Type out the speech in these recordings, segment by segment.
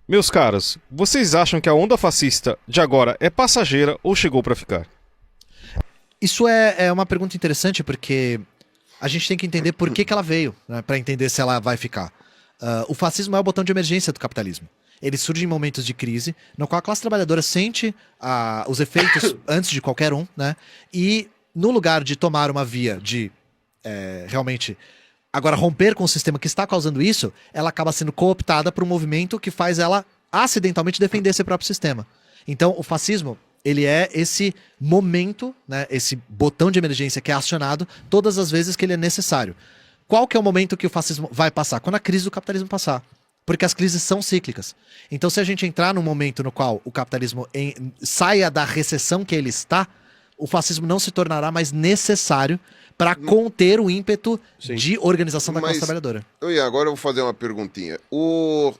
Meus caros, vocês acham que a onda fascista de agora é passageira ou chegou pra ficar? Isso é uma pergunta interessante porque a gente tem que entender por que ela veio, né, para entender se ela vai ficar. O fascismo é o botão de emergência do capitalismo. Ele surge em momentos de crise, no qual a classe trabalhadora sente os efeitos antes de qualquer um, né? E no lugar de tomar uma via de realmente agora romper com o sistema que está causando isso, ela acaba sendo cooptada por um movimento que faz ela acidentalmente defender seu próprio sistema. Então, o fascismo, ele é esse momento, né, esse botão de emergência que é acionado todas as vezes que ele é necessário. Qual que é o momento que o fascismo vai passar? Quando a crise do capitalismo passar. Porque as crises são cíclicas. Então, se a gente entrar num momento no qual o capitalismo saia da recessão que ele está, o fascismo não se tornará mais necessário para conter o ímpeto de organização da classe trabalhadora. Agora eu vou fazer uma perguntinha. O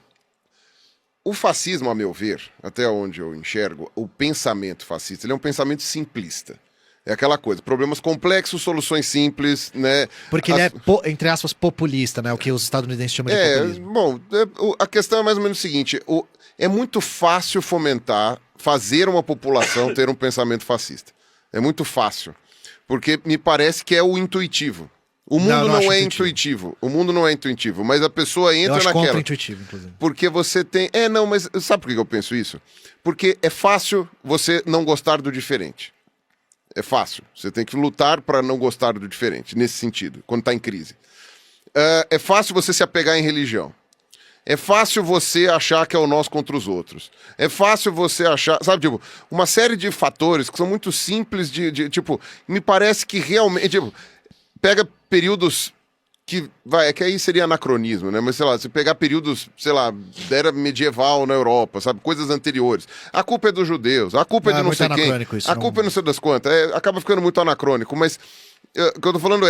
fascismo, a meu ver, até onde eu enxergo, o pensamento fascista, ele é um pensamento simplista. É aquela coisa, problemas complexos, soluções simples, né? Porque ele é, entre aspas, populista, né? O que os estadunidenses chamam de populismo. Bom, a questão é mais ou menos o seguinte, é muito fácil fazer uma população ter um pensamento fascista. É muito fácil, porque me parece que é o intuitivo. O mundo não é intuitivo. O mundo não é intuitivo, mas a pessoa entra naquela. Eu acho contra-intuitivo, inclusive. Porque você tem... não, mas sabe por que eu penso isso? Porque é fácil você não gostar do diferente. É fácil. Você tem que lutar para não gostar do diferente, nesse sentido, quando está em crise. É fácil você se apegar em religião. É fácil você achar que é o nós contra os outros. É fácil você achar... Sabe, tipo, uma série de fatores que são muito simples tipo, me parece que realmente... Tipo, pega períodos que... é que aí seria anacronismo, né? Mas, sei lá, se pegar períodos, sei lá, da era medieval na Europa, sabe? Coisas anteriores. A culpa é dos judeus, a culpa é de não sei quem. A culpa é não sei das quantas. Acaba ficando muito anacrônico, mas o que eu tô falando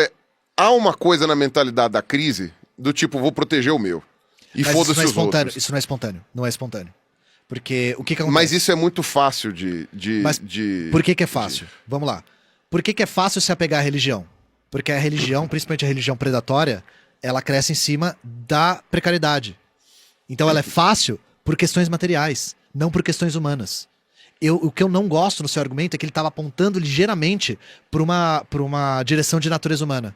há uma coisa na mentalidade da crise do tipo, vou proteger o meu. E foda-se os outros. Isso não é espontâneo. Não é espontâneo. Porque o que acontece? Mas isso é muito fácil Mas por que é fácil? Vamos lá. Por que é fácil se apegar à religião? Porque a religião, principalmente a religião predatória, ela cresce em cima da precariedade. Então ela é fácil por questões materiais, não por questões humanas. O que eu não gosto no seu argumento é que ele estava apontando ligeiramente para uma direção de natureza humana.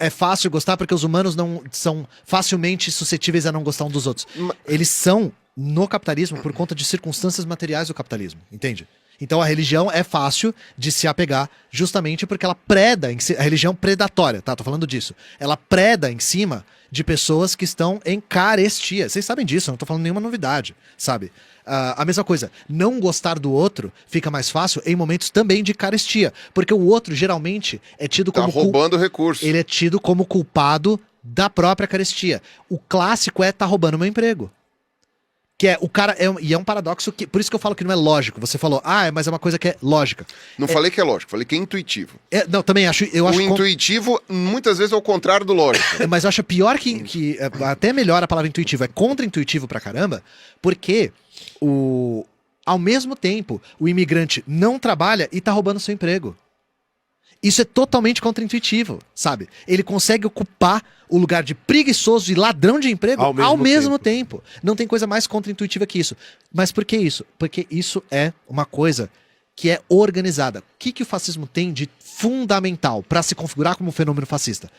É fácil gostar porque os humanos não são facilmente suscetíveis a não gostar um dos outros. Eles são, no capitalismo, por conta de circunstâncias materiais do capitalismo, entende? Então a religião é fácil de se apegar justamente porque ela preda, a religião predatória, tá? Tô falando disso. Ela preda em cima de pessoas que estão em carestia. Vocês sabem disso, eu não tô falando nenhuma novidade, sabe? A mesma coisa, não gostar do outro fica mais fácil em momentos também de carestia, porque o outro geralmente é tido como... Tá roubando recursos. Ele é tido como culpado da própria carestia. O clássico é tá roubando meu emprego. Que é, o cara e é um paradoxo que, por isso que eu falo que não é lógico. Você falou, mas é uma coisa que é lógica. Não falei que é lógico, falei que é intuitivo. Não, também acho. O intuitivo, muitas vezes, é o contrário do lógico. Mas eu acho pior que até melhor a palavra intuitivo, é contra-intuitivo pra caramba, porque ao mesmo tempo, o imigrante não trabalha e tá roubando seu emprego. Isso é totalmente contra-intuitivo, sabe? Ele consegue ocupar o lugar de preguiçoso e ladrão de emprego ao mesmo tempo. Não tem coisa mais contra-intuitiva que isso. Mas por que isso? Porque isso é uma coisa que é organizada. O que o fascismo tem de fundamental para se configurar como um fenômeno fascista?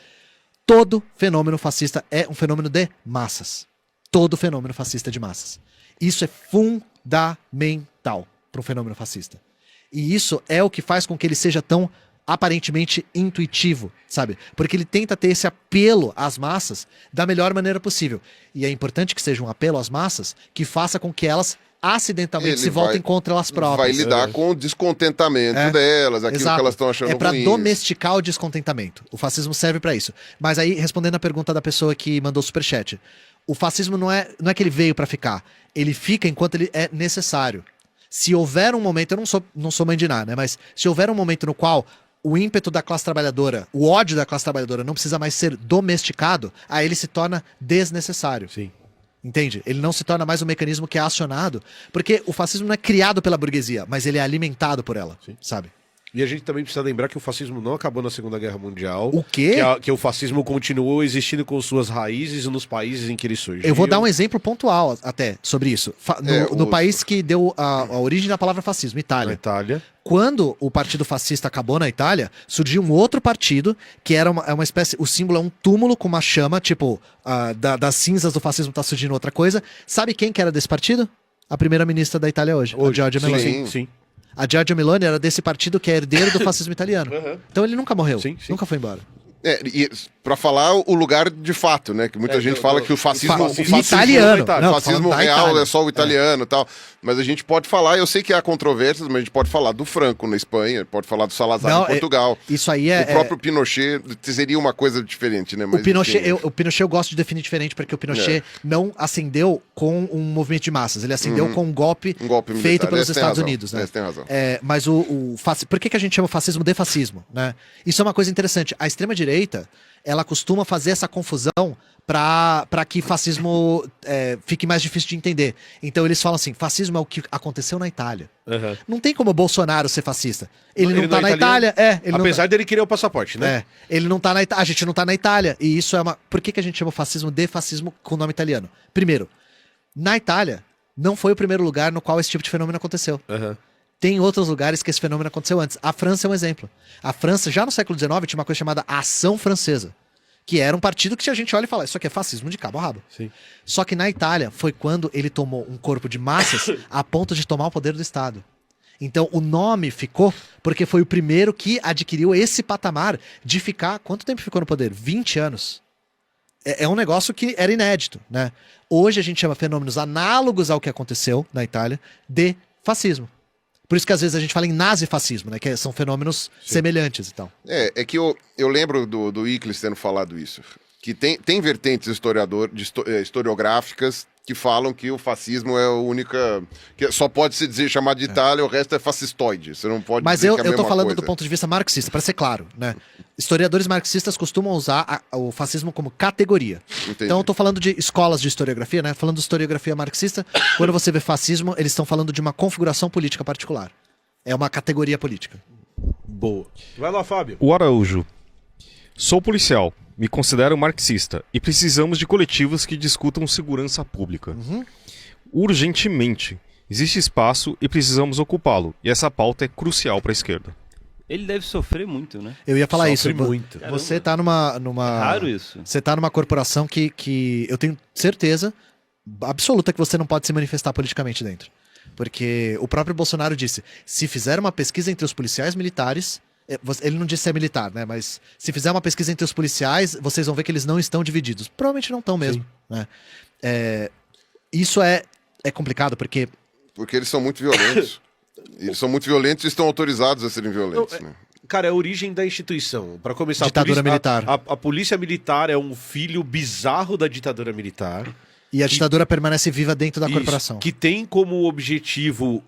Todo fenômeno fascista é um fenômeno de massas. Todo fenômeno fascista é de massas. Isso é fundamental para um fenômeno fascista. E isso é o que faz com que ele seja tão aparentemente intuitivo, sabe? Porque ele tenta ter esse apelo às massas da melhor maneira possível. E é importante que seja um apelo às massas que faça com que elas acidentalmente se voltem contra elas próprias. Vai lidar com o descontentamento delas, aquilo que elas estão achando ruim. É para domesticar o descontentamento. O fascismo serve para isso. Mas aí, respondendo a pergunta da pessoa que mandou superchat, o fascismo não é que ele veio para ficar. Ele fica enquanto ele é necessário. Se houver um momento, eu não sou mãe de nada, né? Mas se houver um momento no qual o ímpeto da classe trabalhadora, o ódio da classe trabalhadora não precisa mais ser domesticado, aí ele se torna desnecessário. Sim. Entende? Ele não se torna mais um mecanismo que é acionado, porque o fascismo não é criado pela burguesia, mas ele é alimentado por ela, sabe? E a gente também precisa lembrar que o fascismo não acabou na Segunda Guerra Mundial. O quê? Que o fascismo continuou existindo com suas raízes nos países em que ele surgiu. Eu vou dar um exemplo pontual até sobre isso. No o- país que deu a origem da palavra fascismo, Na Itália. Itália. Quando o partido fascista acabou na Itália, surgiu um outro partido que era uma espécie. O símbolo é um túmulo com uma chama, tipo, das cinzas do fascismo tá surgindo outra coisa. Sabe quem que era desse partido? A primeira-ministra da Itália hoje, a Giorgia Sim, Meloni. sim. A Giorgia Meloni era desse partido que é herdeiro do fascismo italiano. Uhum. Então ele nunca morreu, Sim, sim. nunca foi embora. E pra falar o lugar de fato, né? Que muita gente fala que o fascismo, Italiano. o Não, tô fascismo falando da real Itália. é só o italiano e tal. Mas a gente pode falar, eu sei que há controvérsias, mas a gente pode falar do Franco na Espanha, pode falar do Salazar Não, em Portugal. Isso aí O próprio Pinochet seria uma coisa diferente, né? Mas, O Pinochet, enfim, o Pinochet eu gosto de definir diferente, porque o Pinochet não ascendeu com um movimento de massas, ele ascendeu com um golpe golpe militar. feito pelos Esse tem Estados razão. Unidos. Né? Esse tem razão. Mas por que a gente chama fascismo de fascismo? Né? Isso é uma coisa interessante. A extrema-direita, ela costuma fazer essa confusão para que fascismo fique mais difícil de entender. Então eles falam assim, fascismo é o que aconteceu na Itália. Uhum. Não tem como o Bolsonaro ser fascista. Ele não tá é na italiano. Itália. Ele não tá- Apesar dele querer o passaporte, né? ele não tá na Itália. A gente não tá na Itália. E isso é uma. Por que a gente chama o fascismo de fascismo com nome italiano? Primeiro, na Itália, não foi o primeiro lugar no qual esse tipo de fenômeno aconteceu. Uhum. Tem outros lugares que esse fenômeno aconteceu antes. A França é um exemplo. A França, já no século XIX, tinha uma coisa chamada Ação Francesa. Que era um partido que a gente olha e fala, isso aqui é fascismo de cabo a rabo. Sim. Só que na Itália foi quando ele tomou um corpo de massas a ponto de tomar o poder do Estado. Então o nome ficou porque foi o primeiro que adquiriu esse patamar de ficar. Quanto tempo ficou no poder? 20 anos. É um negócio que era inédito, né? Hoje a gente chama fenômenos análogos ao que aconteceu na Itália de fascismo. Por isso que às vezes a gente fala em nazifascismo, né? Que são fenômenos semelhantes e tal. É que eu lembro do Iclis tendo falado isso. Que tem vertentes historiográficas que falam que o fascismo é a única... que só pode se dizer, chamar de Itália, o resto é fascistoide. Você não pode Mas dizer eu que é a tô mesma falando coisa. do ponto de vista marxista, para ser claro, né? Historiadores marxistas costumam usar o fascismo como categoria. Entendi. Então eu tô falando de escolas de historiografia, né? Falando de historiografia marxista, quando você vê fascismo, eles estão falando de uma configuração política particular. É uma categoria política. Boa. Vai lá, Fábio. O Araújo. Sou policial, me considero marxista e precisamos de coletivos que discutam segurança pública. Urgentemente. Existe espaço e precisamos ocupá-lo. E essa pauta é crucial para a esquerda. Ele deve sofrer muito, né? Eu ia falar Sofre isso. muito. Você tá numa É raro isso. Você tá numa corporação que eu tenho certeza absoluta que você não pode se manifestar politicamente dentro. Porque o próprio Bolsonaro disse, se fizer uma pesquisa entre os policiais militares, ele não disse se é militar, né? Mas se fizer uma pesquisa entre os policiais, vocês vão ver que eles não estão divididos. Provavelmente não estão mesmo, né? Isso é complicado, porque Porque eles são muito violentos. Eles são muito violentos e estão autorizados a serem violentos, né? Cara, é a origem da instituição. Para começar, Ditadura militar. A polícia militar é um filho bizarro da ditadura militar. e a ditadura permanece viva dentro da Isso, corporação. que tem como objetivo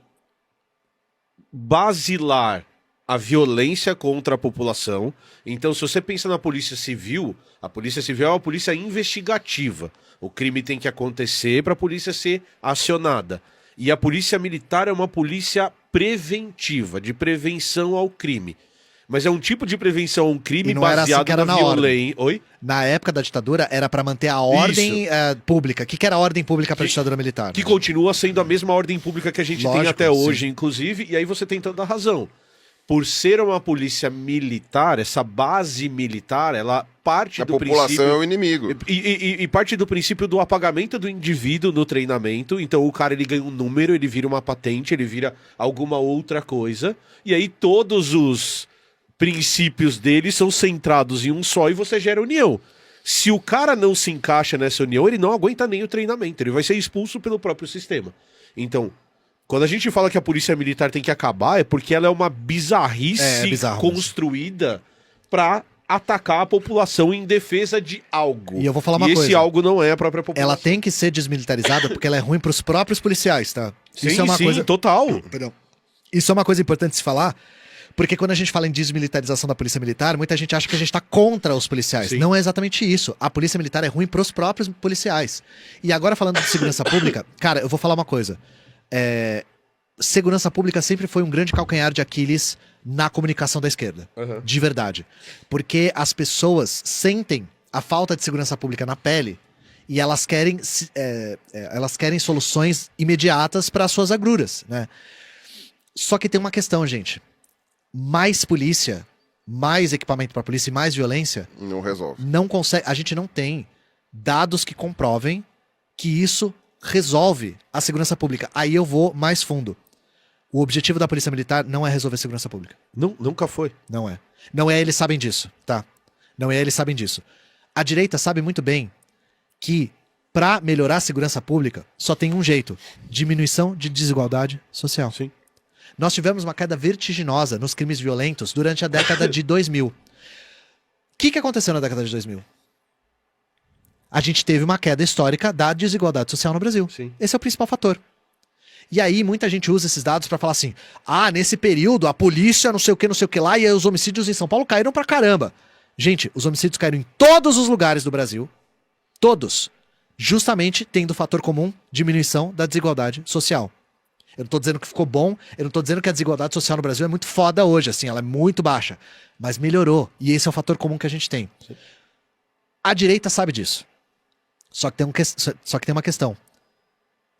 basilar a violência contra a população. Então, se você pensa na polícia civil é uma polícia investigativa. O crime tem que acontecer para a polícia ser acionada. E a polícia militar é uma polícia preventiva, de prevenção ao crime. Mas é um tipo de prevenção a um crime E não era assim baseado que era na na ordem. violência. Oi? Na época da ditadura, era pra manter a ordem pública. O que era a ordem pública pra ditadura militar? Que continua sendo a mesma ordem pública que a gente tem Lógico, até hoje, sim. inclusive, e aí você tem toda a razão. Por ser uma polícia militar, essa base militar, ela parte A do população é princípio... o inimigo. E parte do princípio do apagamento do indivíduo no treinamento. Então o cara ele ganha um número, ele vira uma patente, ele vira alguma outra coisa. E aí todos os princípios dele são centrados em um só e você gera união. Se o cara não se encaixa nessa união, ele não aguenta nem o treinamento. Ele vai ser expulso pelo próprio sistema. Então, quando a gente fala que a polícia militar tem que acabar, é porque ela é uma bizarrice É bizarro mesmo. construída pra atacar a população em defesa de algo. E eu vou falar uma esse coisa. algo não é a própria população. Ela tem que ser desmilitarizada porque ela é ruim pros próprios policiais, tá? Sim, Isso é uma sim, coisa... total. Perdão. Isso é uma coisa importante de se falar, porque quando a gente fala em desmilitarização da polícia militar, muita gente acha que a gente tá contra os policiais. Sim. Não é exatamente isso. A polícia militar é ruim pros próprios policiais. E agora falando de segurança pública, cara, eu vou falar uma coisa. segurança pública sempre foi um grande calcanhar de Aquiles na comunicação da esquerda. Aham. De verdade. Porque as pessoas sentem a falta de segurança pública na pele e elas querem soluções imediatas para as suas agruras, né? Só que tem uma questão, gente. Mais polícia, mais equipamento para polícia e mais violência Não resolve. não consegue. A gente não tem dados que comprovem que isso resolve a segurança pública. Aí eu vou mais fundo. O objetivo da Polícia Militar não é resolver a segurança pública. Nunca foi. Não é. Não é, eles sabem disso, tá? Não é, eles sabem disso. A direita sabe muito bem que para melhorar a segurança pública só tem um jeito: diminuição de desigualdade social. Sim. Nós tivemos uma queda vertiginosa nos crimes violentos durante a década de 2000. O que aconteceu na década de 2000? A gente teve uma queda histórica da desigualdade social no Brasil. Sim. Esse é o principal fator. E aí muita gente usa esses dados pra falar assim: ah, nesse período a polícia não sei o que lá, e aí os homicídios em São Paulo caíram pra caramba. Gente, os homicídios caíram em todos os lugares do Brasil. Todos. Justamente tendo o fator comum: diminuição da desigualdade social. Eu não tô dizendo que ficou bom, eu não tô dizendo que a desigualdade social no Brasil é muito foda hoje, assim, ela é muito baixa. Mas melhorou, e esse é o fator comum que a gente tem. A direita sabe disso. Só que tem uma questão.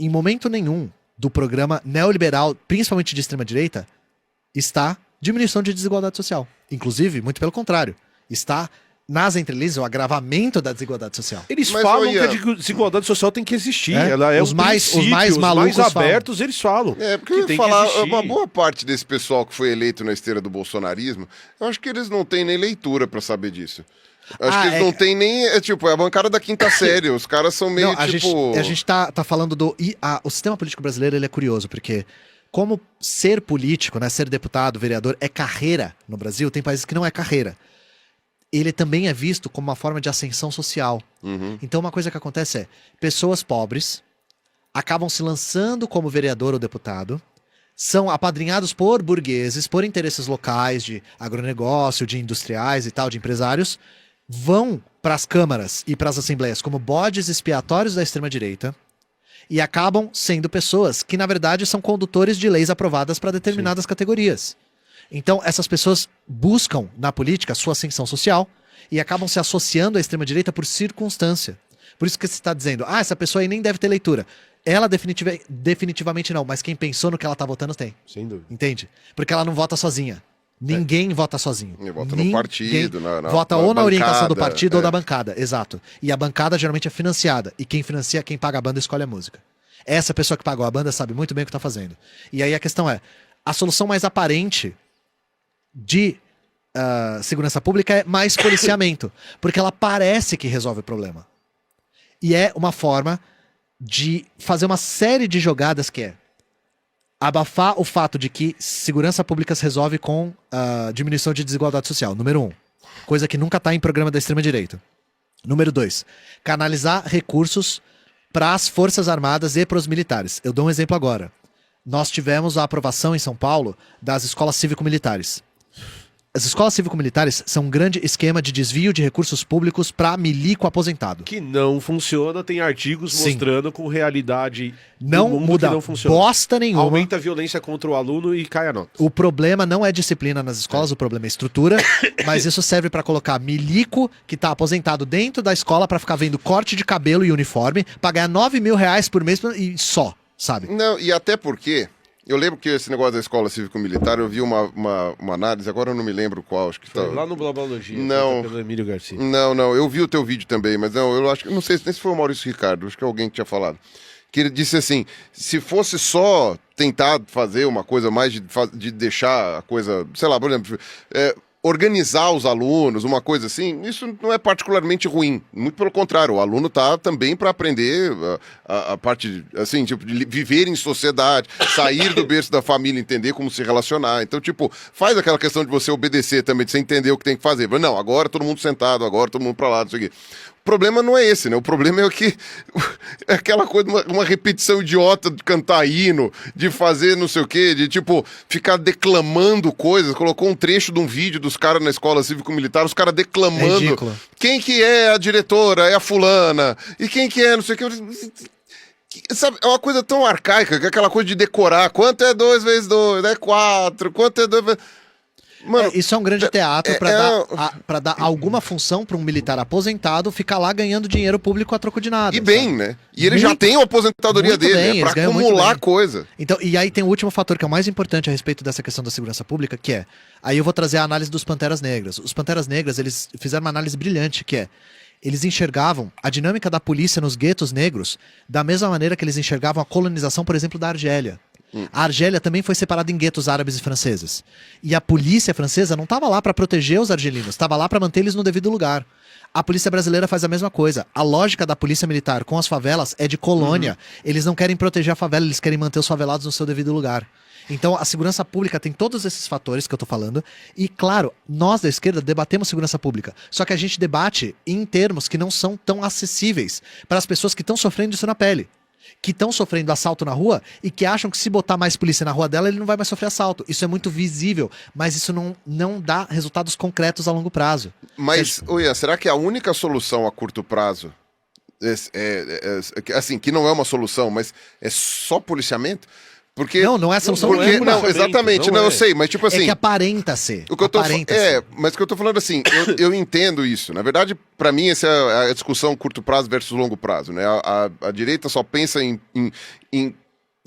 Em momento nenhum do programa neoliberal, principalmente de extrema-direita, está diminuição de desigualdade social. Inclusive, muito pelo contrário, está nas entrelinhas o agravamento da desigualdade social. Eles Mas, falam Ian, que a desigualdade social tem que existir. É? Ela é Os um mais princípio, malucos os mais abertos, eles falam. É, porque que eu ia tem falar, que existir. uma boa parte desse pessoal que foi eleito na esteira do bolsonarismo, eu acho que eles não têm nem leitura pra saber disso. Eu acho que eles não têm nem. É a bancada da quinta série. Os caras são meio Não, a gente tá falando do... o sistema político brasileiro, ele é curioso, porque como ser político, né, ser deputado, vereador, é carreira no Brasil, tem países que não é carreira. Ele também é visto como uma forma de ascensão social. Uhum. Então uma coisa que acontece é, pessoas pobres acabam se lançando como vereador ou deputado, são apadrinhados por burgueses, por interesses locais de agronegócio, de industriais e tal, de empresários, vão para as câmaras e para as assembleias como bodes expiatórios da extrema-direita e acabam sendo pessoas que, na verdade, são condutores de leis aprovadas para determinadas categorias. Então, essas pessoas buscam, na política, sua ascensão social e acabam se associando à extrema-direita por circunstância. Por isso que você está dizendo, essa pessoa aí nem deve ter leitura. Ela definitivamente não, mas quem pensou no que ela está votando tem. Sem dúvida. Entende? Porque ela não vota sozinha. Ninguém vota sozinho. Vota no partido, vota ou na orientação do bancada, partido ou da bancada, exato. E a bancada geralmente é financiada. E quem financia, quem paga a banda, escolhe a música. Essa pessoa que pagou a banda sabe muito bem o que tá fazendo. E aí a questão é, a solução mais aparente de segurança pública é mais policiamento. Porque ela parece que resolve o problema. E é uma forma de fazer uma série de jogadas que é abafar o fato de que segurança pública se resolve com diminuição de desigualdade social, número 1. Coisa que nunca está em programa da extrema-direita. Número 2. Canalizar recursos para as Forças Armadas e para os militares. Eu dou um exemplo agora. Nós tivemos a aprovação em São Paulo das escolas cívico-militares. As escolas cívico-militares são um grande esquema de desvio de recursos públicos para milico aposentado. Que não funciona, tem artigos Sim. mostrando com realidade Não do mundo muda que não funciona. bosta nenhuma. Aumenta a violência contra o aluno e cai a nota. O problema não é disciplina nas escolas, o problema é estrutura, mas isso serve pra colocar milico que tá aposentado dentro da escola pra ficar vendo corte de cabelo e uniforme, pra ganhar R$9.000 por mês e só, sabe? Não, e até porque, eu lembro que esse negócio da escola cívico-militar, eu vi uma análise, agora eu não me lembro qual, acho que tá... Lá no Blabologia, Não. pelo Emílio Garcia. Não, eu vi o teu vídeo também, mas não, eu acho que, não sei nem se foi o Maurício Ricardo, acho que é alguém que tinha falado. Que ele disse assim, se fosse só tentar fazer uma coisa mais de deixar a coisa, sei lá, por exemplo, organizar os alunos, uma coisa assim, isso não é particularmente ruim. Muito pelo contrário, o aluno tá também para aprender a parte, assim, tipo, de viver em sociedade, sair do berço da família, entender como se relacionar. Então, tipo, faz aquela questão de você obedecer também, de você entender o que tem que fazer. Mas não, agora todo mundo sentado, agora todo mundo para lá, não sei o quê. O problema não é esse, né? O problema é que é aquela coisa, uma repetição idiota de cantar hino, de fazer não sei o quê, de tipo, ficar declamando coisas. Colocou um trecho de um vídeo dos caras na escola cívico-militar, os caras declamando. Ridículo. Quem que é a diretora? É a fulana. E quem que é, não sei o quê. Sabe, é uma coisa tão arcaica, que é aquela coisa de decorar. Quanto é 2 vezes 2? É 4. Quanto é 2 vezes... Mano, Isso é um grande teatro pra dar alguma função pra um militar aposentado ficar lá ganhando dinheiro público a troco de nada. e bem, sabe? né? E ele já Muito- tem a aposentadoria muito dele, bem, é eles pra ganham muito acumular bem. coisa. Então, e aí tem o último fator que é o mais importante a respeito dessa questão da segurança pública, que é... Aí eu vou trazer a análise dos Panteras Negras. Os Panteras Negras, eles fizeram uma análise brilhante, que é... Eles enxergavam a dinâmica da polícia nos guetos negros da mesma maneira que eles enxergavam a colonização, por exemplo, da Argélia. A Argélia também foi separada em guetos árabes e franceses. E a polícia francesa não estava lá para proteger os argelinos, estava lá para manter eles no devido lugar. A polícia brasileira faz a mesma coisa. A lógica da polícia militar com as favelas é de colônia. Eles não querem proteger a favela, eles querem manter os favelados no seu devido lugar. Então, a segurança pública tem todos esses fatores que eu tô falando. E, claro, nós da esquerda debatemos segurança pública. Só que a gente debate em termos que não são tão acessíveis para as pessoas que estão sofrendo isso na pele. Que estão sofrendo assalto na rua e que acham que se botar mais polícia na rua dela, ele não vai mais sofrer assalto. Isso é muito visível, mas isso não dá resultados concretos a longo prazo. Mas, Ian, será que a única solução a curto prazo, assim, que não é uma solução, mas é só policiamento? Porque, Não é a solução. porque, é não, policiamento, exatamente, não não, é. eu sei, mas tipo assim... É que aparenta ser. O que eu tô aparenta mas o que eu tô falando assim, eu entendo isso. Na verdade, pra mim, essa é a discussão curto prazo versus longo prazo, né? A direita só pensa em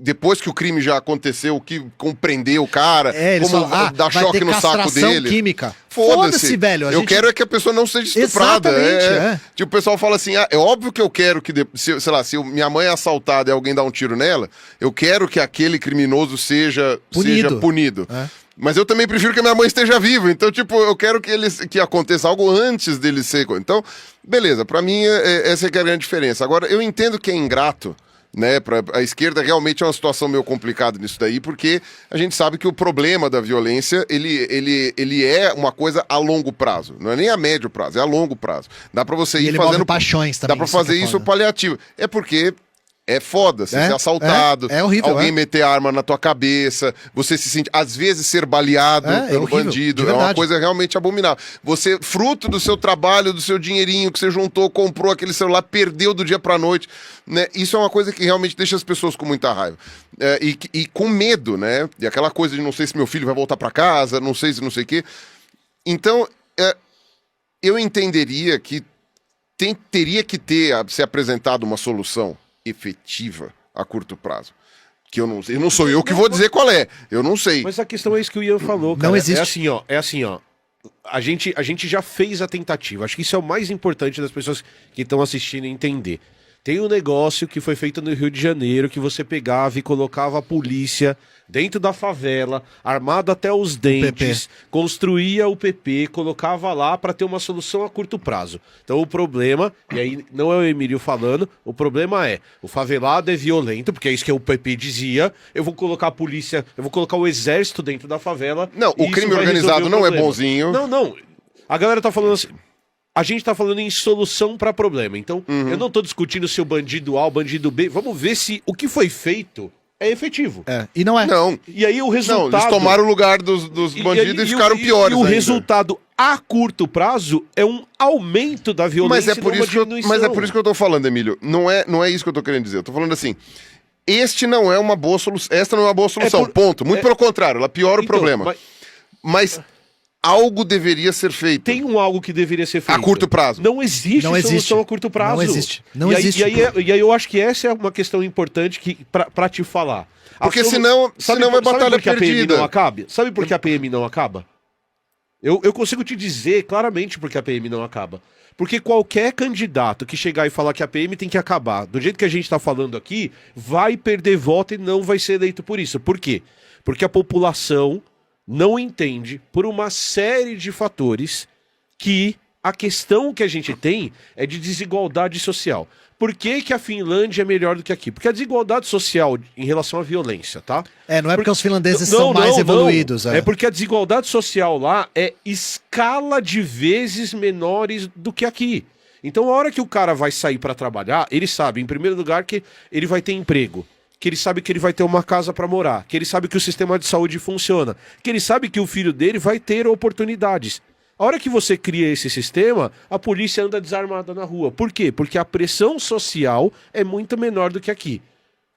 depois que o crime já aconteceu, que compreender o cara, eles como falam, dar vai choque ter no saco castração dele. química. Foda-se, velho. Eu quero é que a pessoa não seja estuprada. Exatamente, Tipo, o pessoal fala assim, é óbvio que eu quero que, sei lá, se minha mãe é assaltada e alguém dá um tiro nela, eu quero que aquele criminoso seja punido. É. Mas eu também prefiro que a minha mãe esteja viva. Então, tipo, eu quero que aconteça algo antes dele ser... Então, beleza, pra mim essa é a grande diferença. Agora, eu entendo que é ingrato, né, a esquerda realmente é uma situação meio complicada nisso daí, porque a gente sabe que o problema da violência, ele é uma coisa a longo prazo, não é nem a médio prazo, é a longo prazo. Dá pra você E ir ele fazendo... move paixões também. Dá pra fazer que é isso foda. paliativo. É porque... É foda, você ser assaltado, é horrível, alguém meter arma na tua cabeça, você se sente, às vezes, ser baleado pelo horrível, bandido, de é uma verdade. coisa realmente abominável. Você, fruto do seu trabalho, do seu dinheirinho que você juntou, comprou aquele celular, perdeu do dia pra noite, né? Isso é uma coisa que realmente deixa as pessoas com muita raiva. E com medo, né? E aquela coisa de não sei se meu filho vai voltar pra casa, não sei se não sei o quê. Então, eu entenderia que teria que ser apresentado uma solução efetiva a curto prazo. Que eu não sei, não sou eu que vou dizer qual é. Eu não sei. Mas a questão é isso que o Ian falou, cara. Não existe. É assim, ó. A gente já fez a tentativa. Acho que isso é o mais importante das pessoas que estão assistindo entender. Tem um negócio que foi feito no Rio de Janeiro, que você pegava e colocava a polícia dentro da favela, armado até os dentes, construía o PP, colocava lá para ter uma solução a curto prazo. Então o problema, e aí não é o Emílio falando, o problema é, o favelado é violento, porque é isso que o PP dizia, eu vou colocar a polícia, eu vou colocar o exército dentro da favela. Não, e o isso crime vai organizado resolver o não é problema. bonzinho. Não. A galera tá falando assim... A gente tá falando em solução para problema. Então, eu não tô discutindo se o bandido A ou o bandido B. Vamos ver se o que foi feito é efetivo. E não é. Não. E aí o Não, resultado... eles tomaram o lugar dos bandidos e ficaram piores E o ainda. resultado a curto prazo é um aumento da violência Mas é por e não isso uma que diminuição. eu tô falando, Emílio. Não é isso que eu tô querendo dizer. Eu tô falando assim, esta não é uma boa solução. Ponto. Muito pelo contrário, ela piora o Então, problema. Mas algo deveria ser feito. Tem algo que deveria ser feito. A curto prazo. Não existe Não solução existe. a curto prazo. Não existe. Não e aí, existe. E aí eu acho que essa é uma questão importante pra te falar. Porque senão é batalha por que a PM perdida. não acaba? Sabe por que a PM não acaba? Eu consigo te dizer claramente por que a PM não acaba. Porque qualquer candidato que chegar e falar que a PM tem que acabar, do jeito que a gente tá falando aqui, vai perder voto e não vai ser eleito por isso. Por quê? Porque a população não entende, por uma série de fatores, que a questão que a gente tem é de desigualdade social. Por que que a Finlândia é melhor do que aqui? Porque a desigualdade social em relação à violência, tá? Não é porque os finlandeses Não, são mais não, evoluídos. não. É porque a desigualdade social lá é escala de vezes menores do que aqui. Então, a hora que o cara vai sair para trabalhar, ele sabe, em primeiro lugar, que ele vai ter emprego, que ele sabe que ele vai ter uma casa para morar, que ele sabe que o sistema de saúde funciona, que ele sabe que o filho dele vai ter oportunidades. A hora que você cria esse sistema, a polícia anda desarmada na rua. Por quê? Porque a pressão social é muito menor do que aqui.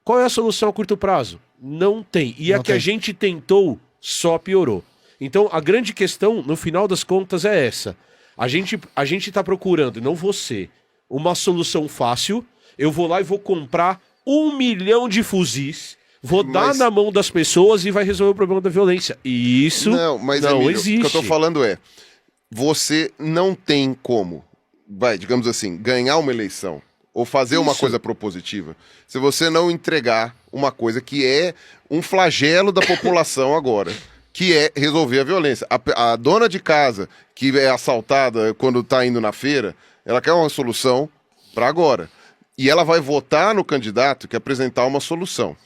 Qual é a solução a curto prazo? Não tem. E Não a que a tem. gente tentou só piorou. Então, a grande questão, no final das contas, é essa. A gente tá procurando, não você, uma solução fácil. Eu vou lá e vou comprar 1 milhão de fuzis, vou dar Mas- na mão das pessoas e vai resolver o problema da violência. E isso Não, mas não Emílio, existe. o que eu tô falando é, você não tem como, digamos assim, ganhar uma eleição ou fazer uma Isso. coisa propositiva se você não entregar uma coisa que é um flagelo da população agora, que é resolver a violência. A dona de casa que é assaltada quando tá indo na feira, ela quer uma solução para agora. E ela vai votar no candidato que apresentar uma solução.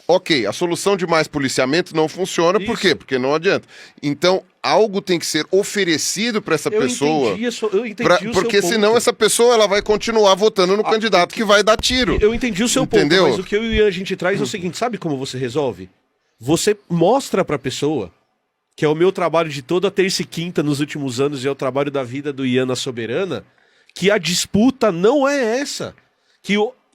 Ok, a solução de mais policiamento não funciona, por Isso. quê? Porque não adianta. Então, algo tem que ser oferecido para essa pessoa, Eu entendi o seu porque ponto. senão essa pessoa ela vai continuar votando no candidato que vai dar tiro. Eu entendi o seu Entendeu? ponto, mas o que eu e a gente traz é o seguinte, sabe como você resolve? Você mostra pra pessoa, que é o meu trabalho de toda terça e quinta nos últimos anos e é o trabalho da vida do Ian na Soberana, que a disputa não é essa.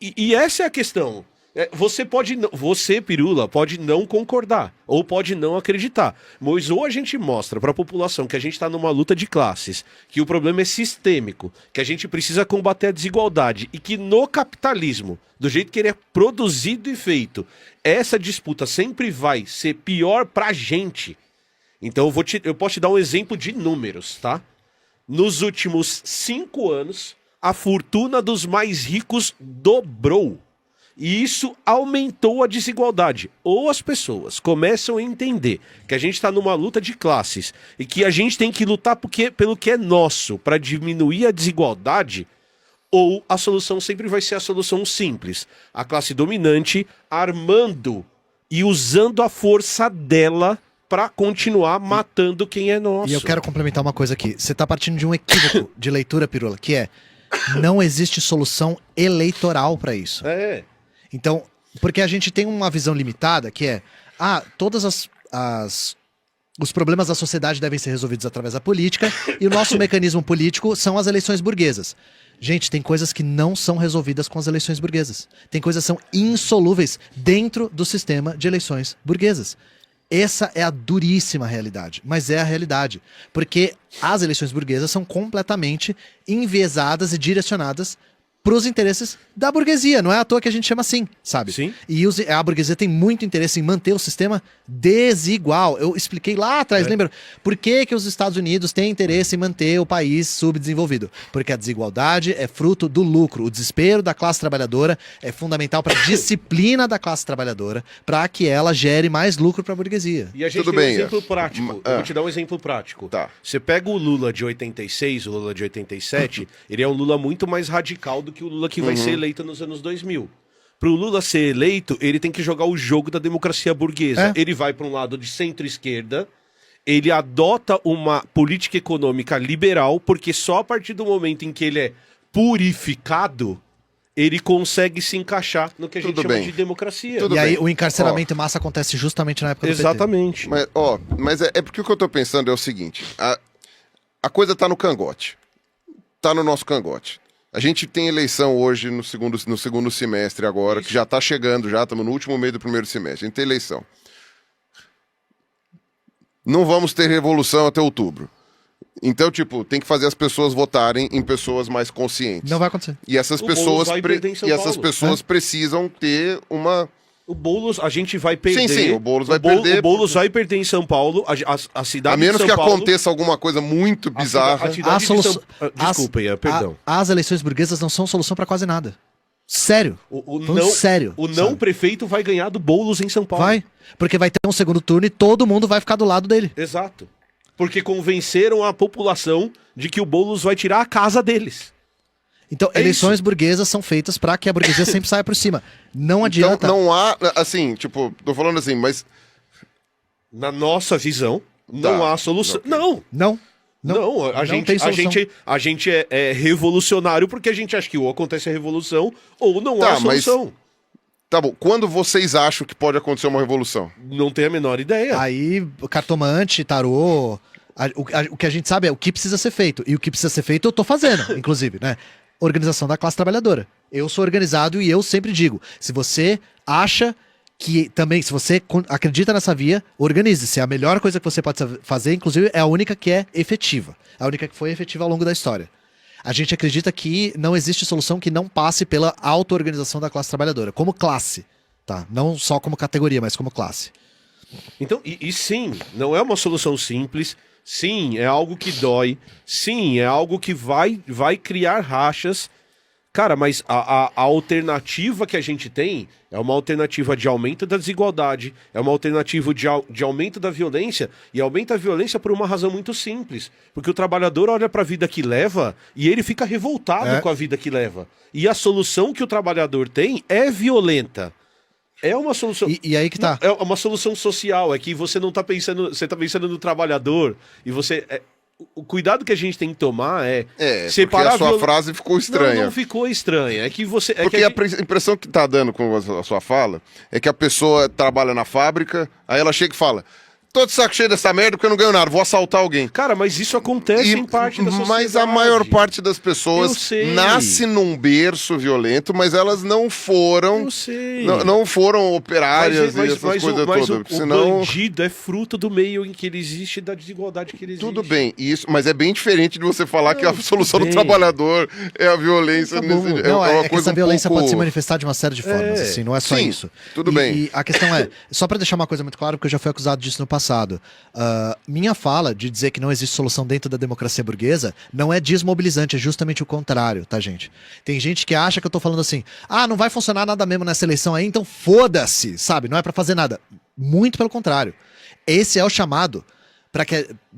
E essa é a questão. Você, Pirula, pode não concordar, ou pode não acreditar. Mas ou a gente mostra para a população que a gente está numa luta de classes, que o problema é sistêmico, que a gente precisa combater a desigualdade e que no capitalismo, do jeito que ele é produzido e feito, essa disputa sempre vai ser pior pra gente. Então eu posso te dar um exemplo de números, tá? Nos últimos 5 anos, a fortuna dos mais ricos dobrou. E isso aumentou a desigualdade. Ou as pessoas começam a entender que a gente está numa luta de classes e que a gente tem que lutar pelo que é nosso para diminuir a desigualdade, ou a solução sempre vai ser a solução simples. A classe dominante armando e usando a força dela para continuar matando quem é nosso. E eu quero complementar uma coisa aqui. Você tá partindo de um equívoco de leitura, Pirula, que é: não existe solução eleitoral para isso. É. Então, porque a gente tem uma visão limitada que é, todas os problemas da sociedade devem ser resolvidos através da política e o nosso mecanismo político são as eleições burguesas. Gente, tem coisas que não são resolvidas com as eleições burguesas. Tem coisas que são insolúveis dentro do sistema de eleições burguesas. Essa é a duríssima realidade, mas é a realidade. Porque as eleições burguesas são completamente enviesadas e direcionadas para os interesses da burguesia. Não é à toa que a gente chama assim, sabe? Sim. E a burguesia tem muito interesse em manter o sistema desigual. Eu expliquei lá atrás, lembra? Por que os Estados Unidos têm interesse em manter o país subdesenvolvido? Porque a desigualdade é fruto do lucro. O desespero da classe trabalhadora é fundamental para a disciplina da classe trabalhadora, para que ela gere mais lucro para a burguesia. E a gente Tudo tem bem, um exemplo prático. Eu vou te dar um exemplo prático. Tá. Você pega o Lula de 86, o Lula de 87, ele é um Lula muito mais radical do que o Lula que vai ser eleito nos anos 2000. Pro Lula ser eleito, ele tem que jogar o jogo da democracia burguesa. Ele vai para um lado de centro-esquerda, ele adota uma política econômica liberal, porque só a partir do momento em que ele é purificado, ele consegue se encaixar no que a gente Tudo chama bem. de democracia. Tudo E aí bem. o encarceramento em massa acontece justamente na época do PT. Exatamente. Mas é porque o que eu tô pensando é o seguinte: a coisa tá no cangote. Tá no nosso cangote. A gente tem eleição hoje no segundo semestre agora, que já tá chegando, já estamos no último mês do primeiro semestre. A gente tem eleição. Não vamos ter revolução até outubro. Então, tem que fazer as pessoas votarem em pessoas mais conscientes. Não vai acontecer. E essas O Boulos pessoas, vai perder em São Paulo, pessoas precisam ter uma... O Boulos, a gente vai perder. Sim, o Boulos vai perder. O Boulos vai perder em São Paulo. A cidade A menos de que São Paulo, aconteça alguma coisa muito bizarra. A cidade de solução- São... Desculpa, Ian, perdão. As eleições burguesas não são solução para quase nada. Sério. Sério. O não sabe? prefeito vai ganhar do Boulos em São Paulo. Vai. Porque vai ter um segundo turno e todo mundo vai ficar do lado dele. Exato. Porque convenceram a população de que o Boulos vai tirar a casa deles. Então, É eleições isso. burguesas são feitas para que a burguesia sempre saia por cima. Não Então adianta. não há, assim, tô falando assim, mas Na nossa visão, não Tá. há solução. Ok. Não. Não. A não gente, tem a solução. gente é revolucionário porque a gente acha que ou acontece a revolução ou não Tá, há solução. tá bom. Quando vocês acham que pode acontecer uma revolução? Não tem a menor ideia. Aí, cartomante, tarô. O que a gente sabe é o que precisa ser feito. E o que precisa ser feito eu tô fazendo, inclusive, né? Organização da classe trabalhadora. Eu sou organizado e eu sempre digo: se você acha que também, se você acredita nessa via, organize-se. A melhor coisa que você pode fazer, inclusive, é a única que é efetiva. A única que foi efetiva ao longo da história. A gente acredita que não existe solução que não passe pela auto-organização da classe trabalhadora, como classe, tá? Não só como categoria, mas como classe. Então, e sim, não é uma solução simples, sim, é algo que dói, sim, é algo que vai criar rachas. Cara, mas a alternativa que a gente tem é uma alternativa de aumento da desigualdade, é uma alternativa de aumento da violência, e aumenta a violência por uma razão muito simples. Porque o trabalhador olha para a vida que leva e ele fica revoltado com a vida que leva. E a solução que o trabalhador tem é violenta. É uma solução. E aí que tá. É uma solução social, é que você não tá pensando. Você tá pensando no trabalhador e você. O cuidado que a gente tem que tomar é separar porque a sua frase ficou estranha. Não ficou estranha. É que você. Porque a impressão que tá dando com a sua fala é que a pessoa trabalha na fábrica, aí ela chega e fala: tô de saco cheio dessa merda porque eu não ganho nada, vou assaltar alguém. Cara, mas isso acontece em parte da sociedade. Mas a maior parte das pessoas nasce num berço violento, mas elas não foram. Eu sei. Não foram operárias e essas coisas todas. O bandido é fruto do meio em que ele existe e da desigualdade que ele existe. Tudo bem, isso, mas é bem diferente de você falar que a solução do trabalhador é a violência. Tá bom. Essa violência pode se manifestar de uma série de formas, assim, não é só isso. Tudo bem. E a questão é, só pra deixar uma coisa muito clara, porque eu já fui acusado disso no passado. Minha fala de dizer que não existe solução dentro da democracia burguesa não é desmobilizante, é justamente o contrário, tá, gente? Tem gente que acha que eu tô falando assim, não vai funcionar nada mesmo nessa eleição aí, então foda-se, sabe? Não é pra fazer nada. Muito pelo contrário. Esse é o chamado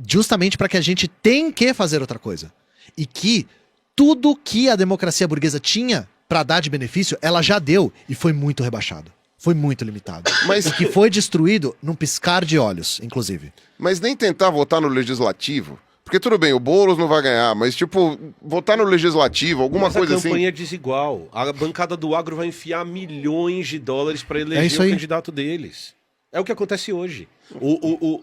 justamente para que a gente tem que fazer outra coisa. E que tudo que a democracia burguesa tinha pra dar de benefício, ela já deu e foi muito rebaixado. Foi muito limitado. O que foi destruído num piscar de olhos, inclusive. Mas nem tentar votar no legislativo. Porque tudo bem, o Boulos não vai ganhar, mas tipo, votar no legislativo, alguma coisa assim. A campanha é desigual. A bancada do agro vai enfiar milhões de dólares para eleger o candidato deles. É o que acontece hoje.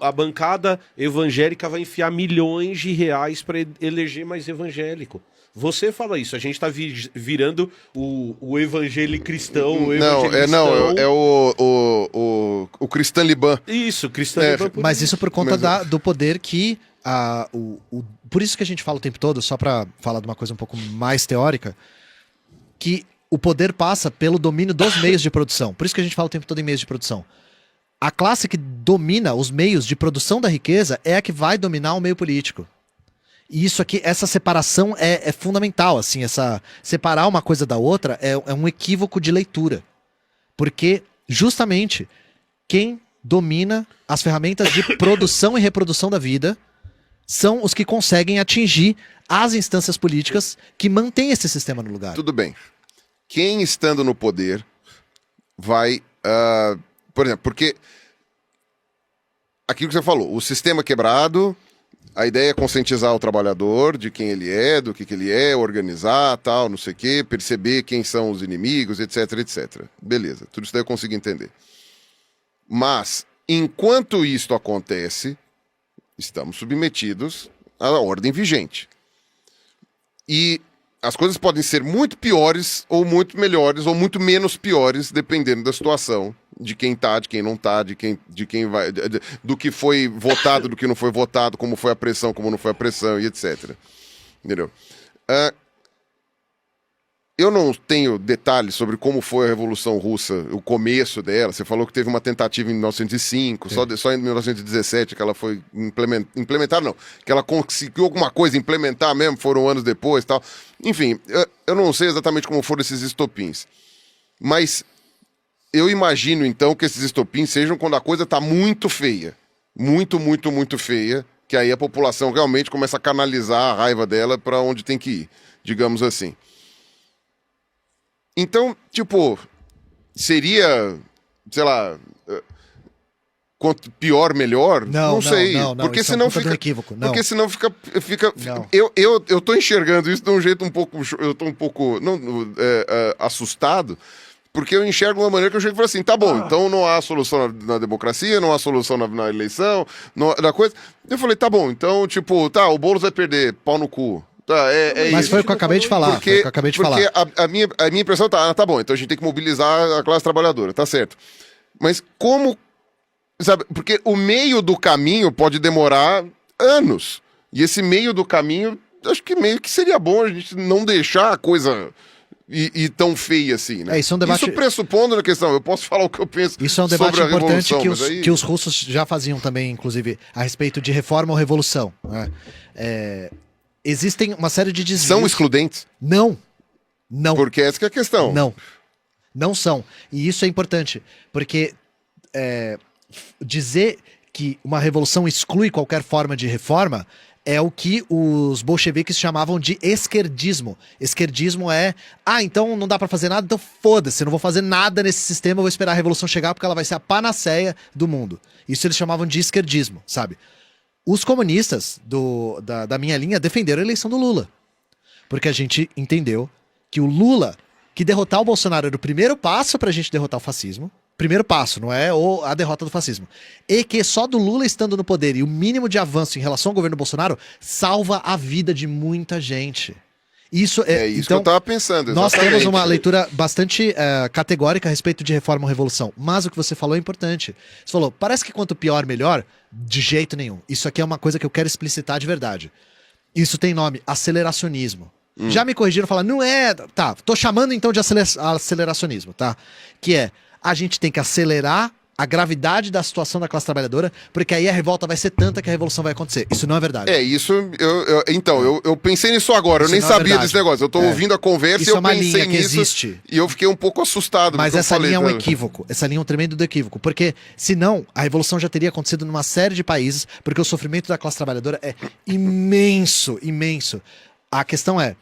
A bancada evangélica vai enfiar milhões de reais para eleger mais evangélico. Você fala isso, a gente tá virando o evangélico cristão. É o Cristã Liban. Isso, Cristã Liban. Mas isso por conta do poder que. Por isso que a gente fala o tempo todo, só pra falar de uma coisa um pouco mais teórica, que o poder passa pelo domínio dos meios de produção. Por isso que a gente fala o tempo todo em meios de produção. A classe que domina os meios de produção da riqueza é a que vai dominar o meio político. E isso aqui, essa separação é fundamental, assim, separar uma coisa da outra é um equívoco de leitura. Porque, justamente, quem domina as ferramentas de produção e reprodução da vida são os que conseguem atingir as instâncias políticas que mantêm esse sistema no lugar. Tudo bem. Quem estando no poder vai... por exemplo, porque aquilo que você falou, o sistema quebrado... A ideia é conscientizar o trabalhador de quem ele é, do que ele é, organizar, tal, não sei o quê, perceber quem são os inimigos, etc, etc. Beleza, tudo isso daí eu consigo entender. Mas, enquanto isto acontece, estamos submetidos à ordem vigente. E as coisas podem ser muito piores, ou muito melhores, ou muito menos piores, dependendo da situação. De quem tá, de quem não tá, de quem vai, do que foi votado, do que não foi votado, como foi a pressão, como não foi a pressão, e etc. Entendeu? Eu não tenho detalhes sobre como foi a Revolução Russa, o começo dela. Você falou que teve uma tentativa em 1905, só em 1917 que ela foi implementada, não. Que ela conseguiu alguma coisa implementar mesmo, foram anos depois, tal. Enfim, eu não sei exatamente como foram esses estopins. Mas eu imagino, então, que esses estopins sejam quando a coisa tá muito feia. Muito, muito, muito feia. Que aí a população realmente começa a canalizar a raiva dela para onde tem que ir, digamos assim. Então, tipo, seria, sei lá, quanto pior, melhor? Não sei. Não, porque isso senão é um fica. equívoco. Não. Porque senão fica. Eu tô enxergando isso de um jeito um pouco. Eu tô um pouco assustado. Porque eu enxergo uma maneira que eu chego e falo assim, tá bom, então não há solução na democracia, não há solução na eleição, na coisa. Eu falei, tá bom, então, tipo, o Boulos vai perder, pau no cu. Tá, é Mas isso. foi o que eu acabei de falar. Foi o Porque, que eu acabei de porque falar. a minha impressão tá bom, então a gente tem que mobilizar a classe trabalhadora, tá certo. Mas como, sabe, porque o meio do caminho pode demorar anos. E esse meio do caminho, acho que meio que seria bom a gente não deixar a coisa ir tão feia assim, né? Isso é um debate- Isso pressupondo na questão, eu posso falar o que eu penso Isso é um debate sobre a importante revolução, que mas aí... que os russos já faziam também, inclusive, a respeito de reforma ou revolução. Né? Existem uma série de desvios. São excludentes, Não. Não. porque essa que é a questão. Não. Não são. E isso é importante, porque dizer que uma revolução exclui qualquer forma de reforma é o que os bolcheviques chamavam de esquerdismo. Esquerdismo é, então não dá pra fazer nada, então foda-se, eu não vou fazer nada nesse sistema, eu vou esperar a revolução chegar porque ela vai ser a panaceia do mundo. Isso eles chamavam de esquerdismo, sabe? Os comunistas da minha linha defenderam a eleição do Lula. Porque a gente entendeu que o Lula, que derrotar o Bolsonaro era o primeiro passo pra gente derrotar o fascismo. Primeiro passo, não é a derrota do fascismo. E que só do Lula estando no poder e o mínimo de avanço em relação ao governo Bolsonaro salva a vida de muita gente. Isso É isso então, que eu tava pensando, nós exatamente. temos uma leitura bastante categórica a respeito de reforma ou revolução. Mas o que você falou é importante. Você falou, parece que quanto pior, melhor. De jeito nenhum. Isso aqui é uma coisa que eu quero explicitar de verdade. Isso tem nome, aceleracionismo. Já me corrigiram, falaram, não é... Tá, tô chamando então de aceleracionismo, tá? Que é, a gente tem que acelerar a gravidade da situação da classe trabalhadora, porque aí a revolta vai ser tanta que a revolução vai acontecer. Isso não é verdade. Isso, eu pensei nisso agora, eu Isso nem não é sabia verdade. desse negócio. Eu tô ouvindo a conversa Isso e eu é uma pensei linha que nisso. existe. E eu fiquei um pouco assustado. Mas do que eu essa falei, linha é um tá? equívoco. Essa linha é um tremendo equívoco. Porque, senão, a revolução já teria acontecido numa série de países, porque o sofrimento da classe trabalhadora é imenso, imenso. A questão é,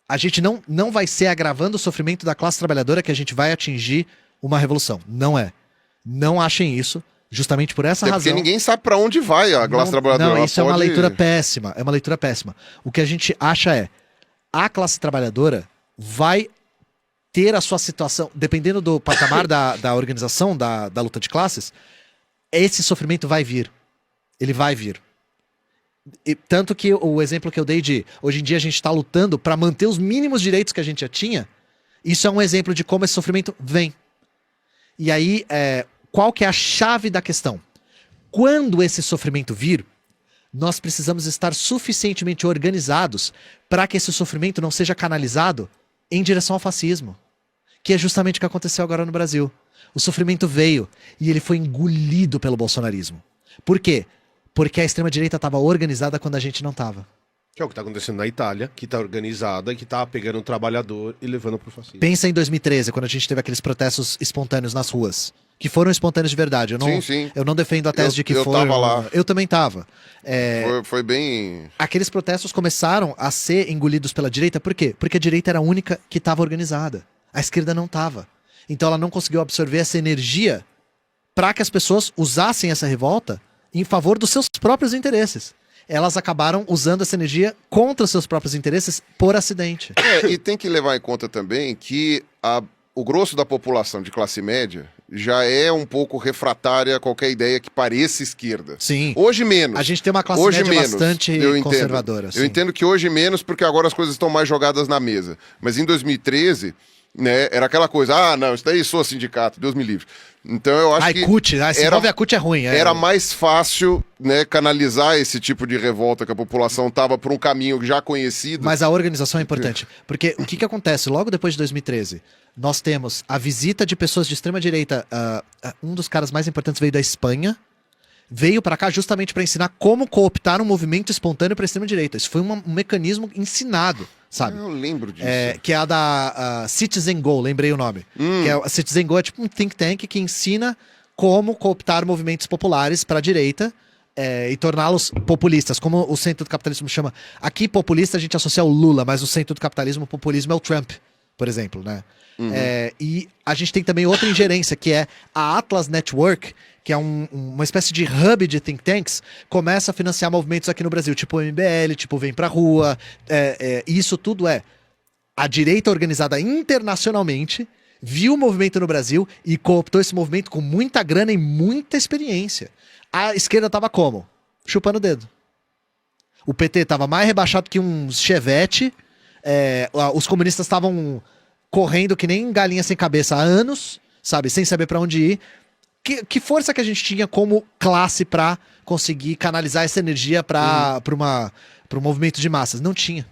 a gente não vai ser agravando o sofrimento da classe trabalhadora que a gente vai atingir uma revolução. Não é. Não achem isso, justamente por essa É razão. porque ninguém sabe pra onde vai a classe trabalhadora. Não, Ela isso é uma pode- leitura péssima. É uma leitura péssima. O que a gente acha é, a classe trabalhadora vai ter a sua situação, dependendo do patamar da organização, da luta de classes, esse sofrimento vai vir. Ele vai vir. E, tanto que o exemplo que eu dei de hoje em dia a gente está lutando para manter os mínimos direitos que a gente já tinha, isso é um exemplo de como esse sofrimento vem. E aí, qual que é a chave da questão? Quando esse sofrimento vir, nós precisamos estar suficientemente organizados para que esse sofrimento não seja canalizado em direção ao fascismo. Que é justamente o que aconteceu agora no Brasil. O sofrimento veio e ele foi engolido pelo bolsonarismo. Por quê? Porque a extrema-direita estava organizada quando a gente não estava. Que é o que tá acontecendo na Itália, que tá organizada, que tá pegando um trabalhador e levando pro fascismo. Pensa em 2013, quando a gente teve aqueles protestos espontâneos nas ruas. Que foram espontâneos de verdade. Sim. Eu não defendo a tese de que eu foram... tava lá. Eu também estava. Foi bem... Aqueles protestos começaram a ser engolidos pela direita. Por quê? Porque a direita era a única que estava organizada. A esquerda não estava. Então ela não conseguiu absorver essa energia para que as pessoas usassem essa revolta em favor dos seus próprios interesses. Elas acabaram usando essa energia contra os seus próprios interesses por acidente. E tem que levar em conta também que o grosso da população de classe média já é um pouco refratária a qualquer ideia que pareça esquerda. Sim. Hoje menos. A gente tem uma classe Hoje média menos. bastante Eu entendo. conservadora. Eu sim. entendo que hoje menos porque agora as coisas estão mais jogadas na mesa. Mas em 2013, né, era aquela coisa, não, isso daí sou sindicato, Deus me livre. Então eu acho que CUT, se envolve a CUT é ruim. era mais fácil, né, canalizar esse tipo de revolta que a população estava por um caminho já conhecido. Mas a organização é importante. Porque o que acontece? Logo depois de 2013, nós temos a visita de pessoas de extrema-direita. Um dos caras mais importantes veio da Espanha. Veio para cá justamente para ensinar como cooptar um movimento espontâneo para extrema-direita. Isso foi um mecanismo ensinado, sabe? Eu lembro disso. Que é a da Citizen Go, lembrei o nome. Que a Citizen Go é tipo um think tank que ensina como cooptar movimentos populares para a direita e torná-los populistas, como o centro do capitalismo chama. Aqui, populista, a gente associa ao Lula, mas o centro do capitalismo, o populismo é o Trump, por exemplo, né? E a gente tem também outra ingerência, que é a Atlas Network, que é uma espécie de hub de think tanks, começa a financiar movimentos aqui no Brasil, tipo o MBL, tipo Vem Pra Rua. E isso tudo a direita organizada internacionalmente viu o movimento no Brasil e cooptou esse movimento com muita grana e muita experiência. A esquerda tava como? Chupando o dedo. O PT tava mais rebaixado que um Chevette. Os comunistas estavam correndo que nem galinha sem cabeça há anos, sabe? Sem saber pra onde ir. Que força que a gente tinha como classe pra conseguir canalizar essa energia para um movimento de massas? Não tinha.